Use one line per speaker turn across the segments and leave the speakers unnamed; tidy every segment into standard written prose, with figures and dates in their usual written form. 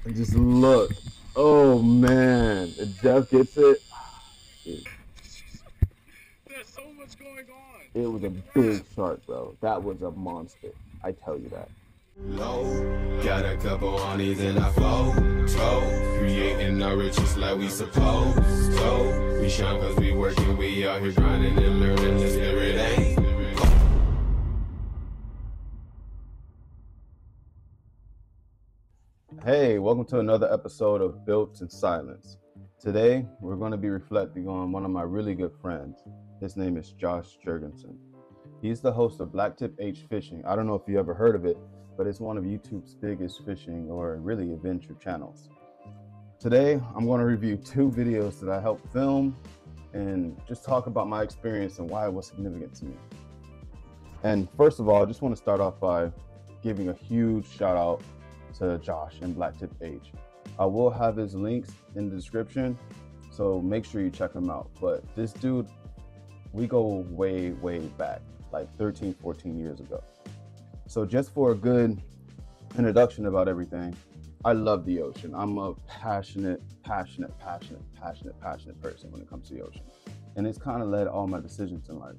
And just look. Oh man, if Jeff gets it, dude,
There's so much going on.
it was a big shark, bro. That was a monster. I tell you that.
Low, got a couple honeys in our flow, creating our riches like we supposed to. We shine cause we working, we out here grinding and learning the spirit ain't.
Hey, welcome to another episode of Built in Silence. Today, we're going to be reflecting on one of my really good friends. His name is Josh Jurgensen. He's the host of Blacktiph Fishing. I don't know if you ever heard of it, but it's one of YouTube's biggest fishing or really adventure channels. Today, I'm going to review 2 videos that I helped film and just talk about my experience and why it was significant to me. And first of all, I just want to start off by giving a huge shout out to Josh and Blacktiph. I will have his links in the description, so make sure you check him out. But this dude, we go way back, like 13, 14 years ago. So just for a good introduction about everything, I love the ocean. I'm a passionate person when it comes to the ocean. And it's kind of led all my decisions in life.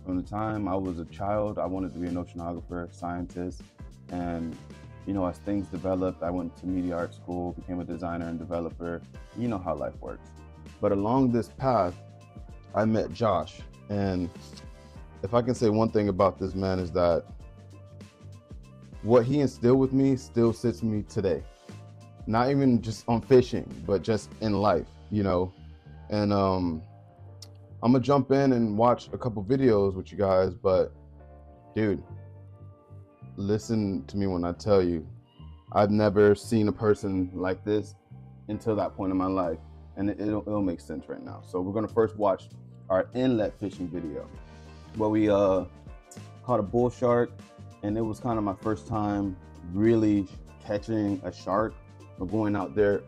From the time I was a child, I wanted to be an oceanographer, scientist, and you know, as things developed, I went to media art school, became a designer and developer. You know how life works. But along this path, I met Josh. And if I can say one thing about this man is that what he instilled with me still sits with me today. Not even just on fishing, but just in life, you know. And I'm gonna jump in and watch a couple videos with you guys, but dude, listen to me when I tell you, I've never seen a person like this until that point in my life, and it'll make sense right now. So we're gonna first watch our inlet fishing video, where we caught a bull shark, and it was kind of my first time really catching a shark or going out there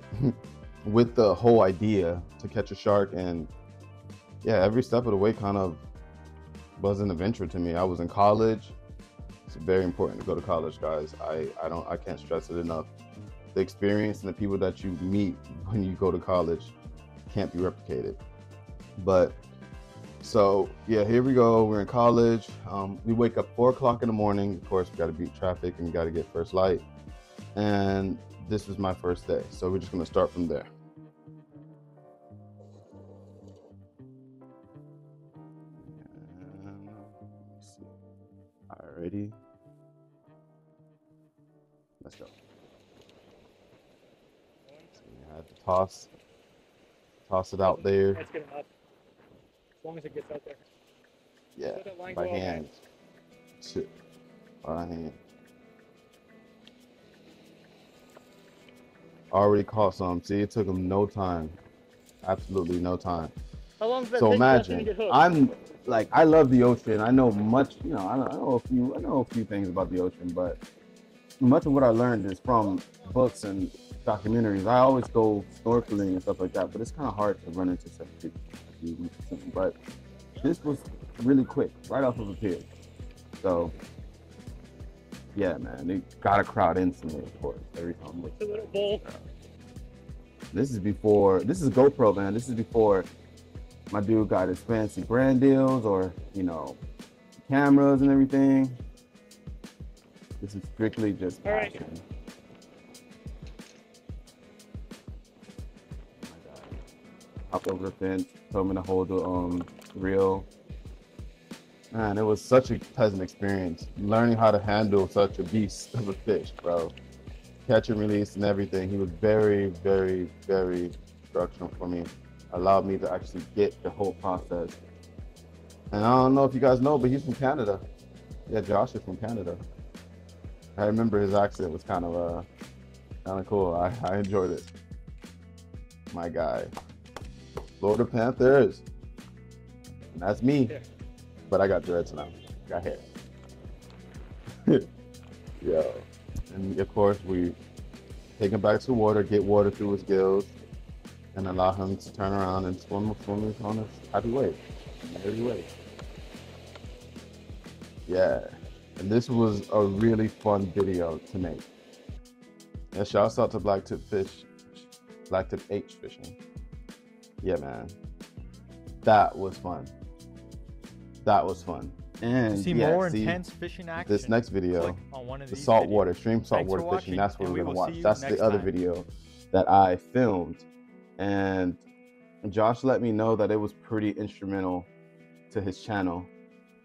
with the whole idea to catch a shark. And yeah, every step of the way kind of was an adventure to me. I was in college. It's very important to go to college, guys. I can't stress it enough. The experience and the people that you meet when you go to college can't be replicated. But so yeah, here we go. We're in college. We wake up 4 o'clock in the morning. Of course, we got to beat traffic and we got to get first light. And this was my first day. So we're just gonna start from there. And let's see. Alrighty. Let's go. So you have to toss it out there.
That's good enough. As long as it gets out there.
Yeah,
Let that line
by
go out
hand. Shit, by hand. Already caught some. See, it took him no time. Absolutely no time.
How long does that
So
take
imagine,
to get hooked?
I'm like, I love the ocean. I know much, you know, I know a few things about the ocean, but much of what I learned is from books and documentaries. I always go snorkeling and stuff like that, but it's kind of hard to run into such people. But this was really quick, right off of a pier. So yeah, man, they gotta crowd into me, of course, every time.
It's a little bowl.
This is GoPro, man. This is before my dude got his fancy brand deals or, you know, cameras and everything. This is strictly just passion.
Right.
Oh my God. Hopped over the fence, told me to hold the reel. Man, it was such a pleasant experience. Learning how to handle such a beast of a fish, bro. Catch and release and everything. He was very instructional for me. Allowed me to actually get the whole process. And I don't know if you guys know, but he's from Canada. Yeah, Josh is from Canada. I remember his accent was kind of cool. I enjoyed it. My guy, Florida Panthers. And that's me,
Yeah.
but I got dreads now. Got hair. Yo, and of course we take him back to water, get water through his gills, and allow him to turn around and swim on his happy wave, every wave. Yeah. And this was a really fun video to make. Yeah, shouts out to Blacktiph H fishing. Yeah, man. That was fun. That was fun. And
see more intense fishing action.
This next video,
on one of
the
these
saltwater,
videos.
extreme saltwater fishing, that's what we're gonna watch.
See
that's the other
time.
video that I filmed. And Josh let me know that it was pretty instrumental to his channel.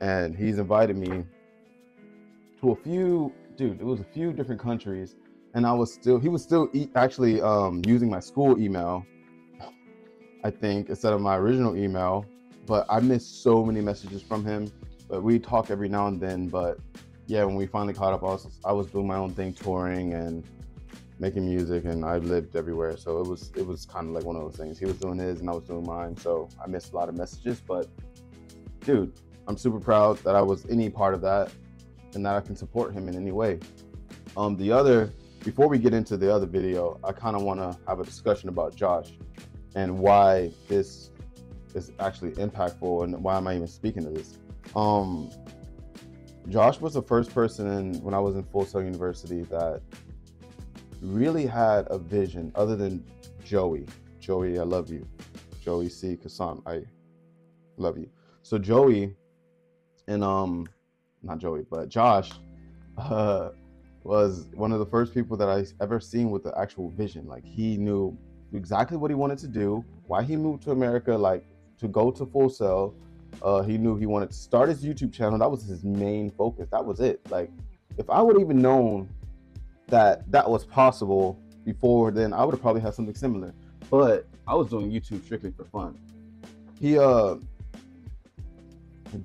And he's invited me to a few different countries. And he was still actually using my school email, I think, instead of my original email. But I missed so many messages from him. But we talk every now and then. But yeah, when we finally caught up, I was doing my own thing, touring and making music, and I lived everywhere. So it was kind of like one of those things. He was doing his and I was doing mine. So I missed a lot of messages. But dude, I'm super proud that I was any part of that and that I can support him in any way. Before we get into the other video, I kind of want to have a discussion about Josh and why this is actually impactful and why am I even speaking to this. Josh was the first person when I was in Full Sail University that really had a vision other than Joey. Joey, I love you. Joey C. Kassan, I love you. So Joey and not Joey, but Josh was one of the first people that I ever seen with the actual vision. Like, he knew exactly what he wanted to do, why he moved to America, like to go to Full Sail. He knew he wanted to start his YouTube channel. That was his main focus. That was it. Like, if I would have even known that was possible before then, I would have probably had something similar. But I was doing YouTube strictly for fun. He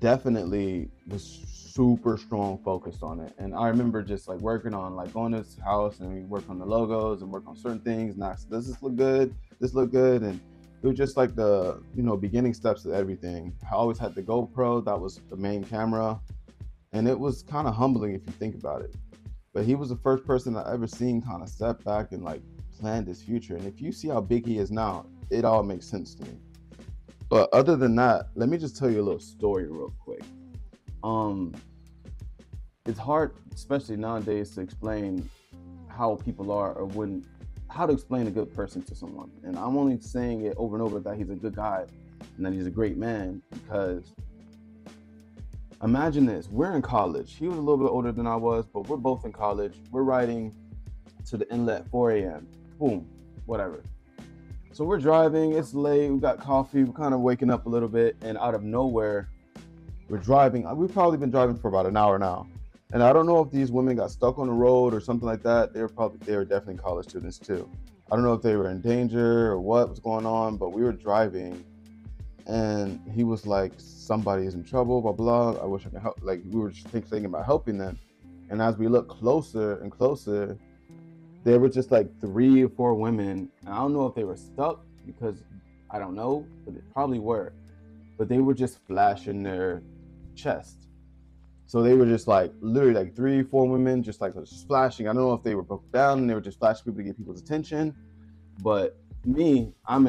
definitely was super strong focused on it. And I remember just like working on, like, going to his house and we work on the logos and work on certain things. Now, does this look good? This look good? And it was just like the, beginning steps of everything. I always had the GoPro. That was the main camera. And it was kind of humbling if you think about it. But he was the first person I ever seen kind of step back and like plan his future. And if you see how big he is now, it all makes sense to me. But other than that, let me just tell you a little story real quick. It's hard, especially nowadays, to explain how people are or how to explain a good person to someone. And I'm only saying it over and over that he's a good guy and that he's a great man, because imagine this. We're in college. He was a little bit older than I was, but we're both in college. We're riding to the inlet at 4 a.m. Boom, whatever. So we're driving, it's late, we got coffee, we're kind of waking up a little bit, and out of nowhere, we're driving. We've probably been driving for about an hour now. And I don't know if these women got stuck on the road or something like that. They were definitely college students too. I don't know if they were in danger or what was going on, but we were driving and he was like, somebody is in trouble, blah, blah. I wish I could help. Like, we were just thinking about helping them. And as we look closer and closer, there were just like 3 or 4 women. And I don't know if they were stuck, because I don't know, but they probably were. But they were just flashing their chest. So they were just like literally like 3 or 4 women just like just flashing. I don't know if they were broken down and they were just flashing people to get people's attention. But me, I'm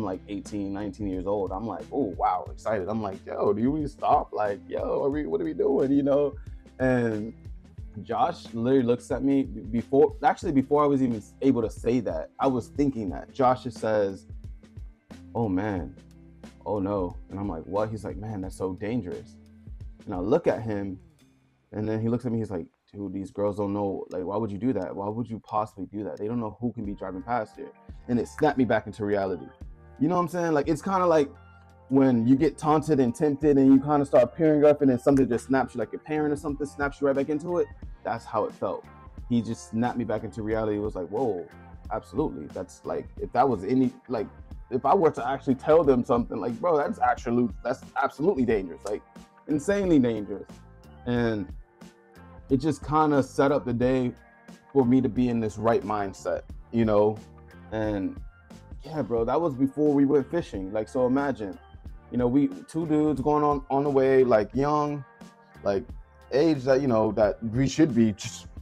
like 18, 19 years old. I'm like, oh wow, excited. I'm like, yo, do you want to stop? Like, yo, what are we doing? And Josh literally looks at me before I was even able to say that. I was thinking that. Josh just says, oh man, oh no. And I'm like, what? He's like, man, that's so dangerous. And I look at him, and then he looks at me, he's like, dude, these girls don't know, like, why would you do that? Why would you possibly do that? They don't know who can be driving past here. And it snapped me back into reality. You know what I'm saying? Like, it's kind of like when you get taunted and tempted and you kind of start peering up and then something just snaps you, like your parent or something snaps you right back into it. That's how it felt. He just snapped me back into reality. It was like, whoa, absolutely. That's like, if that was if I were to actually tell them something, like, bro, that's absolutely dangerous. Like, insanely dangerous. And it just kind of set up the day for me to be in this right mindset, and yeah, bro, that was before we went fishing. Like, so imagine, we 2 dudes going on the way, like young, like age that, that we should be,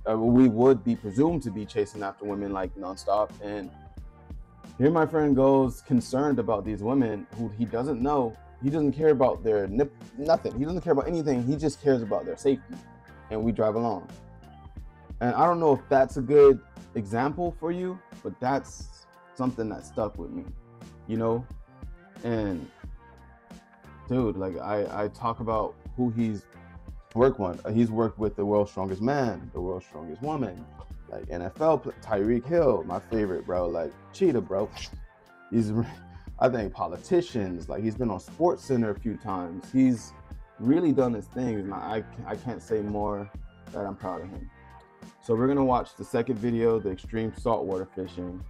we would be presumed to be chasing after women like nonstop. And here my friend goes concerned about these women who he doesn't know. He doesn't care about their nothing. He doesn't care about anything. He just cares about their safety. And we drive along. And I don't know if that's a good example for you, but that's something that stuck with me, you know. And dude, like I talk about who he's worked on. He's worked with the world's strongest man, the world's strongest woman, like NFL, Tyreek Hill, my favorite, bro, like Cheetah, bro. He's, I think, politicians, like he's been on Sports Center a few times. He's really done his thing, and I can't say more that I'm proud of him. So we're gonna watch the second video, the extreme saltwater fishing,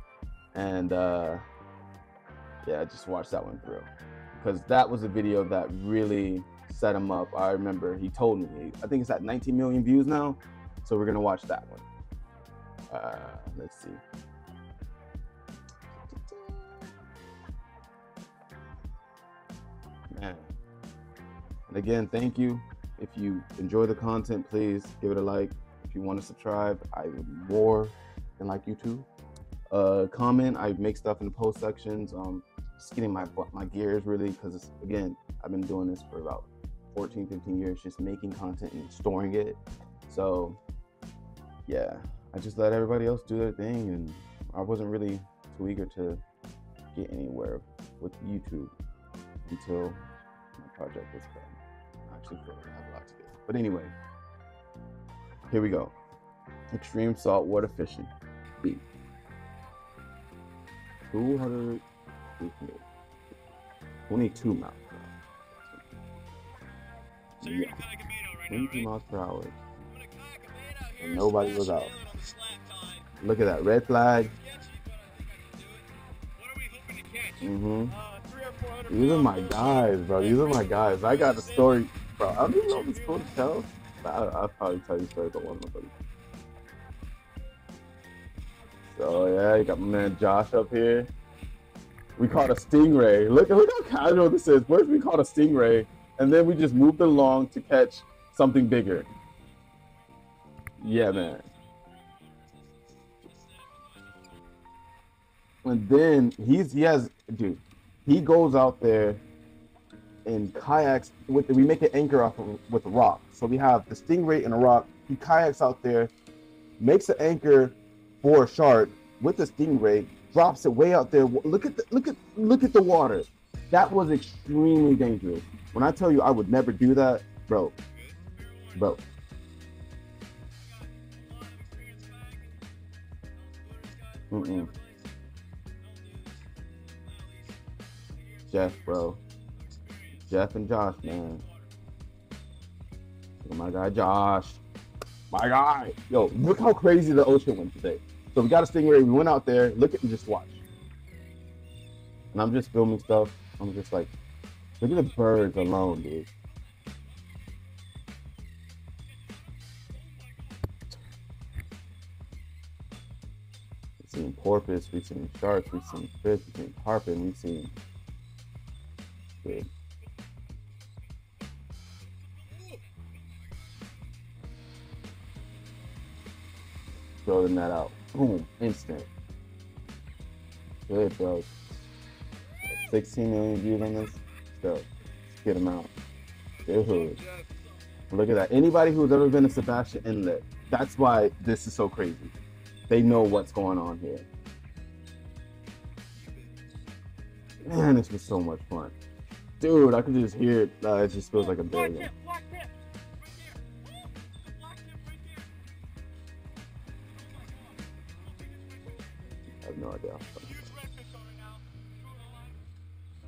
and yeah, just watch that one through, because that was a video that really set him up. I remember he told me, I think it's at 19 million views now, so we're gonna watch that one. Let's see. Man. And again, thank you. If you enjoy the content, please give it a like. If you want to subscribe, I would more than like you to. Comment. I make stuff in the post sections. Just getting my gears really, because again, I've been doing this for about 14, 15 years, just making content and storing it. So yeah, I just let everybody else do their thing, and I wasn't really too eager to get anywhere with YouTube until my project was done. I actually feel like I have a lot to do. But anyway, here we go. Extreme saltwater fishing. B. 200, 22 miles.
So you're gonna kayak a bait out right
22
now,
miles per hour.
right? I'm gonna kayak a bait out here.
And nobody was out.
On the slack tide.
Look at that red flag.
Sketchy, but I think I can do it. What are we hoping to catch?
300
or 400
These are my
pounds.
guys, bro. These are my guys. I got the story, bro. I don't even know if it's cool to tell. But I'll probably tell you stories about one of my buddies. So yeah, you got my man Josh up here. We caught a stingray. Look how casual this is. First we caught a stingray, and then we just moved along to catch something bigger. Yeah, man. And then he goes out there and kayaks we make an anchor off with a rock. So we have the stingray and a rock. He kayaks out there, makes an anchor for a shark with the stingray, drops it way out there. Look at the water. That was extremely dangerous. When I tell you I would never do that, bro. Jeff, bro. Jeff and Josh, man. Look at my guy Josh. My guy. Yo, look how crazy the ocean went today. So we got a stingray. We went out there. Look at and just watch. And I'm just filming stuff. I'm just like, look at the birds alone, dude. We've seen porpoise. We've seen sharks. We've seen fish. We've seen tarpon. We've seen. Good. Throw the net out. Boom. Instant. Good, bro. 16 million views on this. Go. Let's get them out. Good. Look at that. Anybody who's ever been to Sebastian Inlet, that's why this is so crazy. They know what's going on here. Man, this was so much fun. Dude, I could just hear it. It just feels like a billion.
Blacktiph.
I have no idea.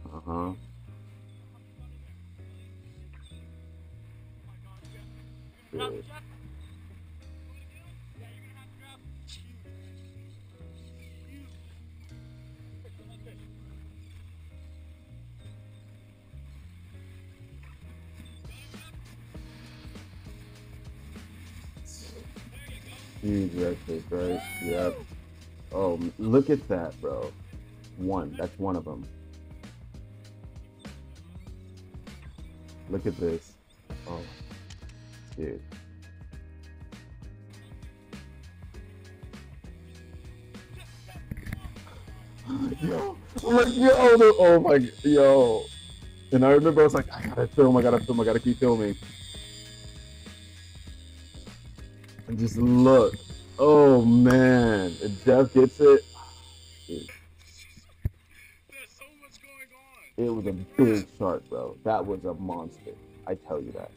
Uh-huh.
Good. Huge redfish, right? Yep. Oh, look at that, bro. One. That's one of them. Look at this. Oh, dude. Yo, I'm like, yo, oh my, yo. And I remember I was like, I gotta film, I gotta keep filming. And just look Oh man, if Jeff gets it,
There's so much going on.
it was a big shark, bro. That was a monster. I tell you that.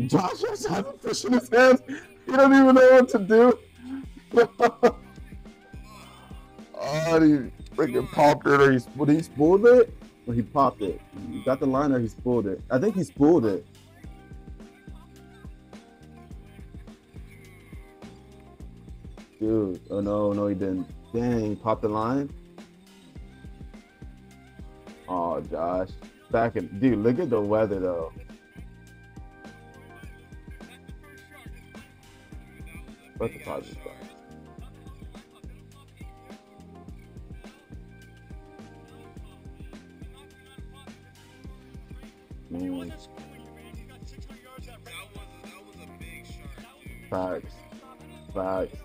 Josh just has a fish in his hands. He don't even know what to do. Oh, he freaking popped it, or he spooled it, or he popped it. He got the line, or he spooled it. I think he spooled it. Dude, oh no, he didn't. Dang, he popped the line. Oh, Josh, dude, look at the weather though. What's the positive side? Facts. Facts.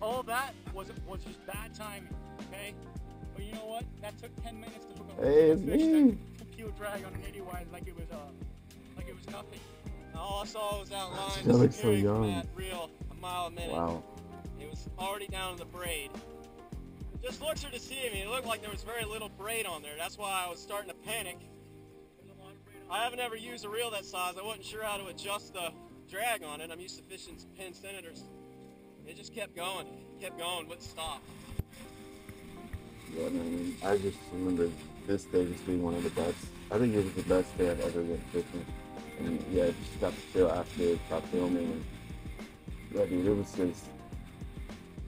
All that was just bad timing, okay? But you know what? That took 10 minutes to hook up
Hey,
a
it's
fish
me.
that keel drag on an 80 wide like it was nothing. All I saw was that line
Still looks so
disappearing from
young.
that reel a mile a minute.
Wow.
It was already down in the braid. It just looks her deceiving. It looked like there was very little braid on there. That's why I was starting to panic. I haven't ever used a reel that size. I wasn't sure how to adjust the drag on it. I'm used to fishing Penn Senators. It just kept going, wouldn't stop.
Yeah, man. I just remember this day just being one of the best. I think it was the best day I've ever went fishing. And yeah, just got to chill after, stopped filming. And yeah, dude, it was just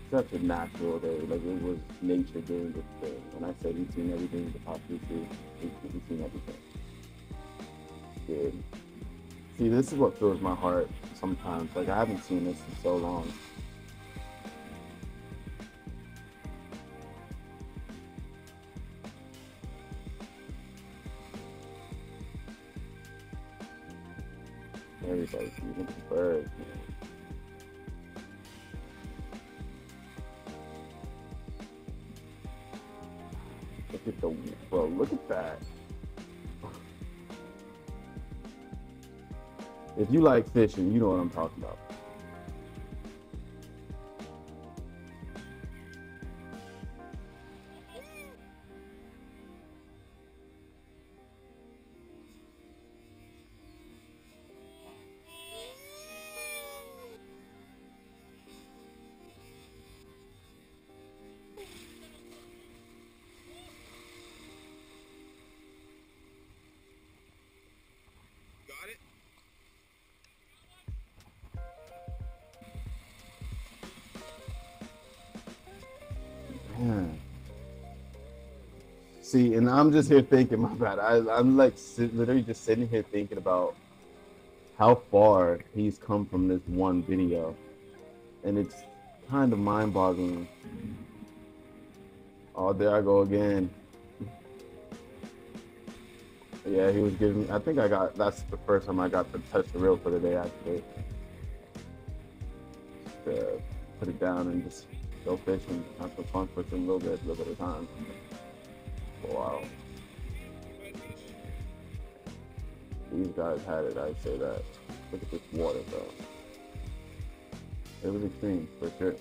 such a natural day. Like, it was nature doing its thing. When I said we've seen everything you could possibly see, we've seen everything. Dude. See, this is what fills my heart sometimes. Like, I haven't seen this in so long. Everybody's eating the birds, man. Look at the, bro, look at that. If you like fishing, you know what I'm talking about.
Got it?
Man. See, and I'm just here thinking, my bad. I'm like literally just sitting here thinking about how far he's come from this one video. And it's kind of mind-boggling. Oh, there I go again. Yeah, he was giving me, I think that's the first time I got to touch the reel for the day, actually. Just put it down and just go fishing, have some fun fishing a little bit at a time. Wow. These guys had it, I'd say that. Look at this water, though. It was extreme, for sure.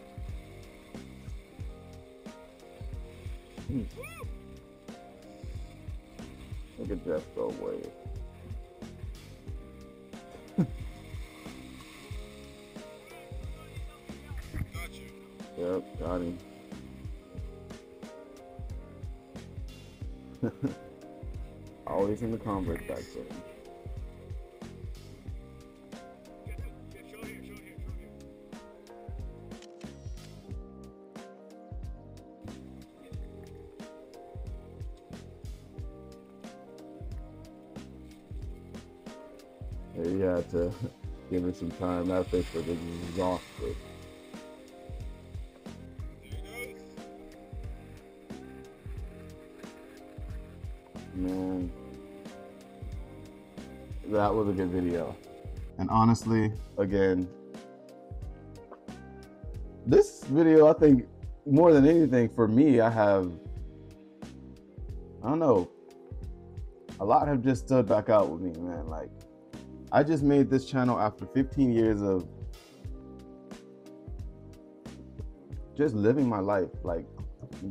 Look at Jeff go away.
Got you.
Yep, got him. Always in the Converse back there.
Show here.
He had to give it some time. That fish was exhausted. Man, that was a good video. And honestly, again, this video, I think more than anything for me, I don't know, a lot have just stood back out with me, man. Like, I just made this channel after 15 years of just living my life, like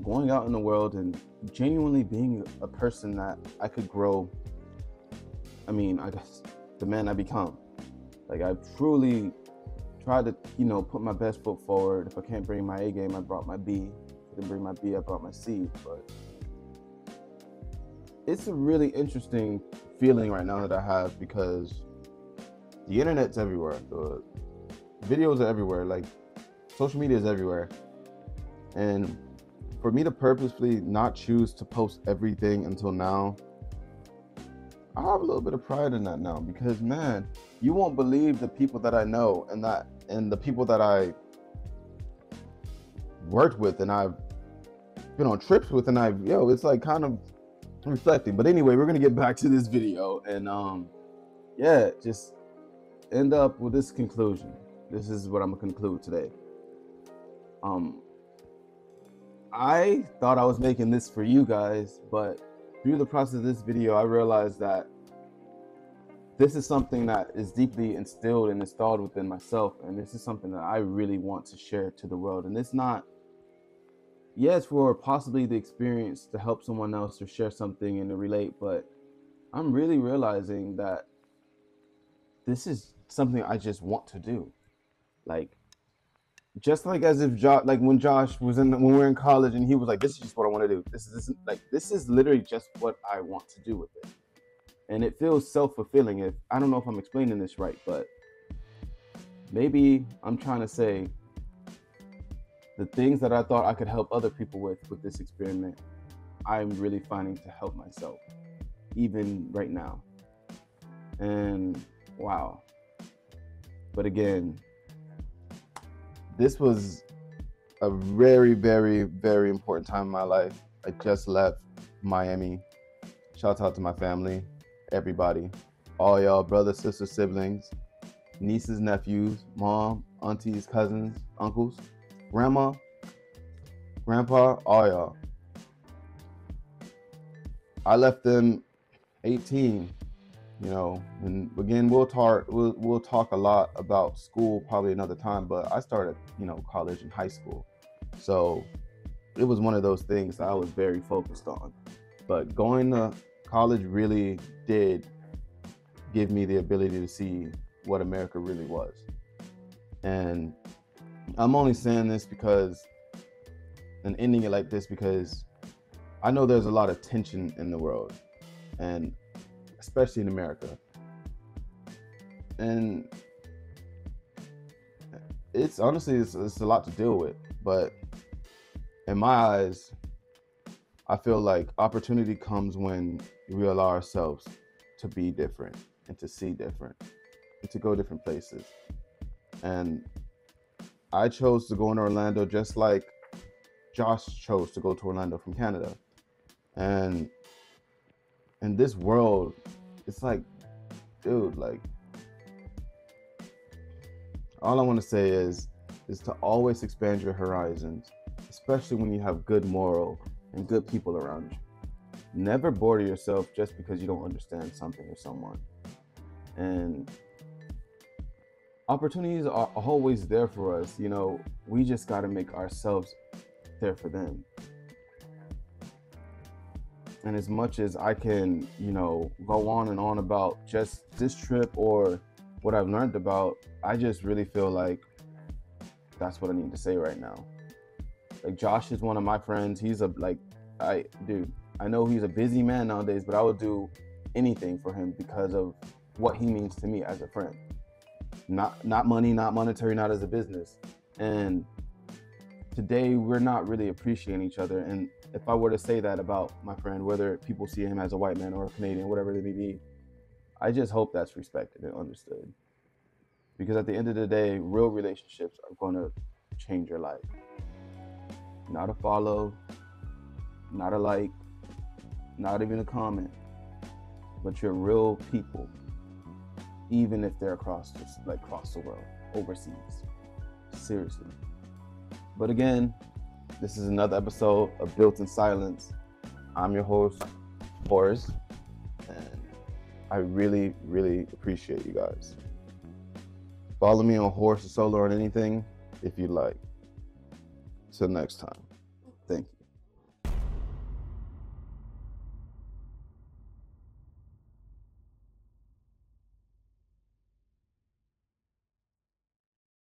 going out in the world and genuinely being a person that I could grow. I mean, I guess the man I become. Like, I truly tried to, put my best foot forward. If I can't bring my A game, I brought my B. If I didn't bring my B, I brought my C. But it's a really interesting feeling right now that I have, because the internet's everywhere. The videos are everywhere. Like, social media is everywhere. And for me to purposefully not choose to post everything until now, I have a little bit of pride in that now, because, man, you won't believe the people that I know and the people that I worked with and I've been on trips with, and it's like kind of reflecting. But anyway, we're gonna get back to this video and just end up with this conclusion. This is what I'm gonna conclude today. I thought I was making this for you guys, but through the process of this video, I realized that this is something that is deeply instilled and installed within myself, and this is something that I really want to share to the world. And it's not, yes, for possibly the experience to help someone else or share something and to relate, but I'm really realizing that this is something I just want to do. Like, just like as if when Josh was when we were in college and he was like, this is just what I want to do. This is literally just what I want to do with it. And it feels self-fulfilling. I don't know if I'm explaining this right, but maybe I'm trying to say the things that I thought I could help other people with this experiment, I'm really finding to help myself, even right now. And wow. But again, this was a very, very, very important time in my life. I just left Miami. Shout out to my family, everybody, all y'all, brothers, sisters, siblings, nieces, nephews, mom, aunties, cousins, uncles, grandma, grandpa, all y'all. I left them 18, and again, we'll talk a lot about school probably another time, but I started, college and high school. So it was one of those things that I was very focused on. But going to college really did give me the ability to see what America really was. And I'm only saying this and ending it like this because I know there's a lot of tension in the world, and especially in America. And it's honestly, it's a lot to deal with, but in my eyes, I feel like opportunity comes when we allow ourselves to be different and to see different and to go different places. And I chose to go in Orlando just like Josh chose to go to Orlando from Canada. And in this world, it's like, dude, like, all I want to say is to always expand your horizons, especially when you have good moral and good people around you. Never border yourself just because you don't understand something or someone. And opportunities are always there for us. We just got to make ourselves there for them. And as much as I can, go on and on about just this trip or what I've learned about, I just really feel like that's what I need to say right now. Like, Josh is one of my friends. He's I know he's a busy man nowadays, but I would do anything for him because of what he means to me as a friend. Not money, not monetary, not as a business. And today we're not really appreciating each other. And if I were to say that about my friend, whether people see him as a white man or a Canadian, whatever they may be, I just hope that's respected and understood. Because at the end of the day, real relationships are going to change your life. Not a follow, not a like, not even a comment, but you're real people even if they're across the world, overseas. Seriously. But again, this is another episode of Built in Silence. I'm your host, Horace, and I really, really appreciate you guys. Follow me on Horace or Solo on anything if you like. Till next time.